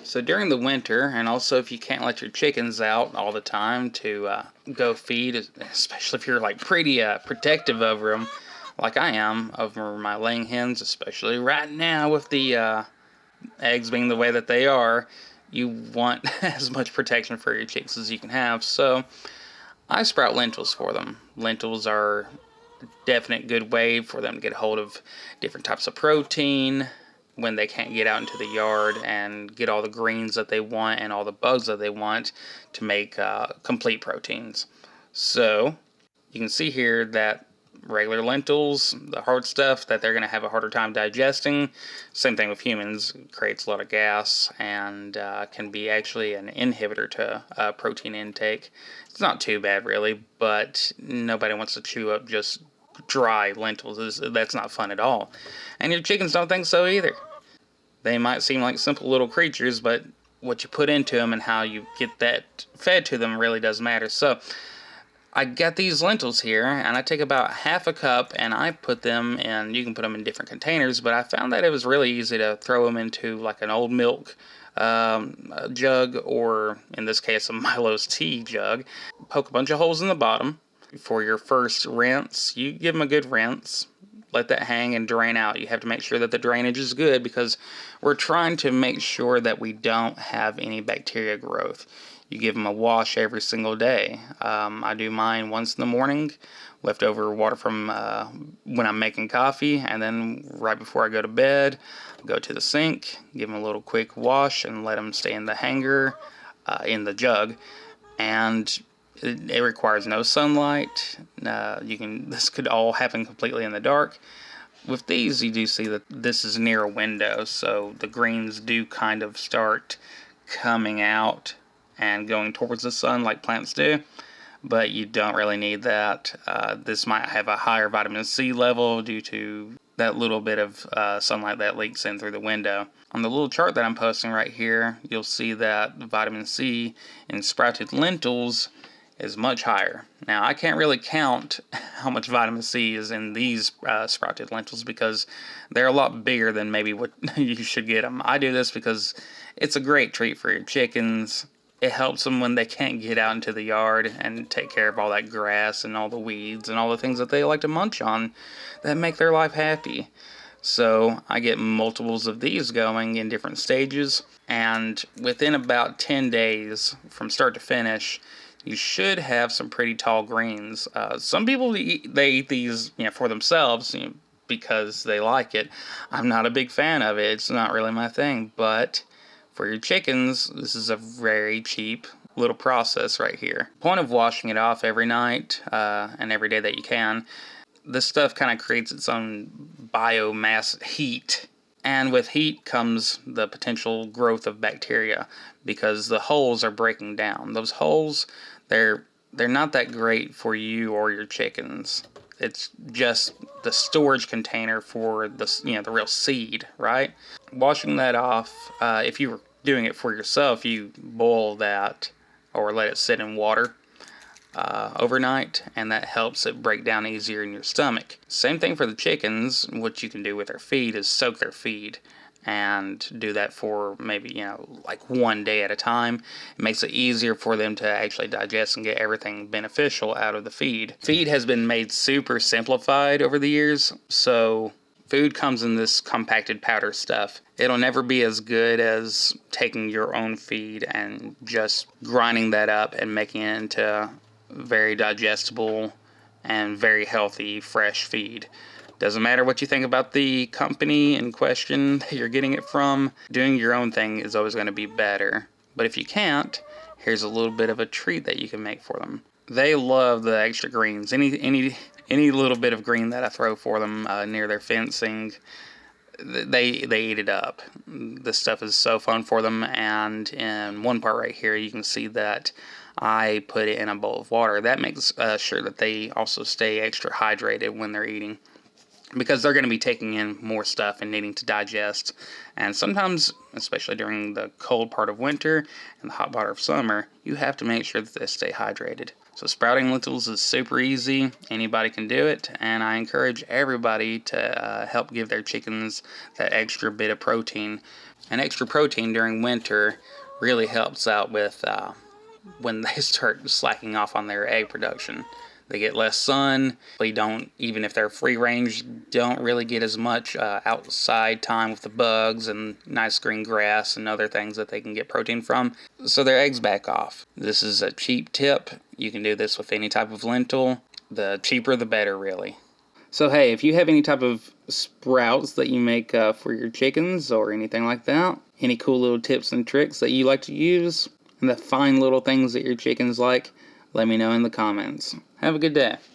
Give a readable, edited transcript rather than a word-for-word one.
So during the winter, and also if you can't let your chickens out all the time to go feed, especially if you're like pretty protective over them, like I am over my laying hens, especially right now with the eggs being the way that they are, you want as much protection for your chicks as you can have. So I sprout lentils for them. Lentils are a definite good way for them to get a hold of different types of protein when they can't get out into the yard and get all the greens that they want and all the bugs that they want to make complete proteins. So you can see here that regular lentils, the hard stuff that they're going to have a harder time digesting. Same thing with humans, it creates a lot of gas and can be actually an inhibitor to protein intake. It's not too bad really, but nobody wants to chew up just dry lentils. That's not fun at all. And your chickens don't think so either. They might seem like simple little creatures, but what you put into them and how you get that fed to them really does matter. So I got these lentils here, and I take about half a cup and I put them in, you can put them in different containers, but I found that it was really easy to throw them into like an old milk jug, or in this case a Milo's tea jug. Poke a bunch of holes in the bottom. For your first rinse, you give them a good rinse. Let that hang and drain out. You have to make sure that the drainage is good because we're trying to make sure that we don't have any bacteria growth. You give them a wash every single day. I do mine once in the morning, leftover water from when I'm making coffee, and then right before I go to bed, go to the sink, give them a little quick wash, and let them stay in the hanger, in the jug. And it requires no sunlight. This could all happen completely in the dark. With these, you do see that this is near a window, so the greens do kind of start coming out and going towards the sun like plants do, but you don't really need that. This might have a higher vitamin C level due to that little bit of sunlight that leaks in through the window. On the little chart that I'm posting right here, you'll see that vitamin C in sprouted lentils is much higher. Now, I can't really count how much vitamin C is in these sprouted lentils because they're a lot bigger than maybe what you should get them. I do this because it's a great treat for your chickens. It helps them when they can't get out into the yard and take care of all that grass and all the weeds and all the things that they like to munch on that make their life happy. So I get multiples of these going in different stages, and within about 10 days from start to finish, you should have some pretty tall greens. Some people eat these, for themselves, because they like it. I'm not a big fan of it. It's not really my thing. But for your chickens, this is a very cheap little process right here. Point of washing it off every night and every day that you can. This stuff kind of creates its own biomass heat. And with heat comes the potential growth of bacteria because the holes are breaking down. Those holes, they're not that great for you or your chickens. It's just the storage container for the real seed, right? Washing that off, if you were doing it for yourself, you boil that or let it sit in water overnight, and that helps it break down easier in your stomach. Same thing for the chickens. What you can do with their feed is soak their feed and do that for maybe, like one day at a time. It makes it easier for them to actually digest and get everything beneficial out of the feed. Feed has been made super simplified over the years, so food comes in this compacted powder stuff. It'll never be as good as taking your own feed and just grinding that up and making it into very digestible and very healthy fresh feed. Doesn't matter what you think about the company in question that you're getting it from, doing your own thing is always going to be better. But if you can't, here's a little bit of a treat that you can make for them. They love the extra greens. Any little bit of green that I throw for them near their fencing, they eat it up. This stuff is so fun for them, and in one part right here you can see that I put it in a bowl of water. That makes sure that they also stay extra hydrated when they're eating, because they're going to be taking in more stuff and needing to digest. And sometimes, especially during the cold part of winter and the hot part of summer, you have to make sure that they stay hydrated. So sprouting lentils is super easy. Anybody can do it, and I encourage everybody to help give their chickens that extra bit of protein. And extra protein during winter really helps out with when they start slacking off on their egg production. They get less sun. They don't, even if they're free range, don't really get as much outside time with the bugs and nice green grass and other things that they can get protein from. So their eggs back off. This is a cheap tip. You can do this with any type of lentil. The cheaper the better, really. So hey, if you have any type of sprouts that you make for your chickens or anything like that, any cool little tips and tricks that you like to use, and the fine little things that your chickens like, let me know in the comments. Have a good day.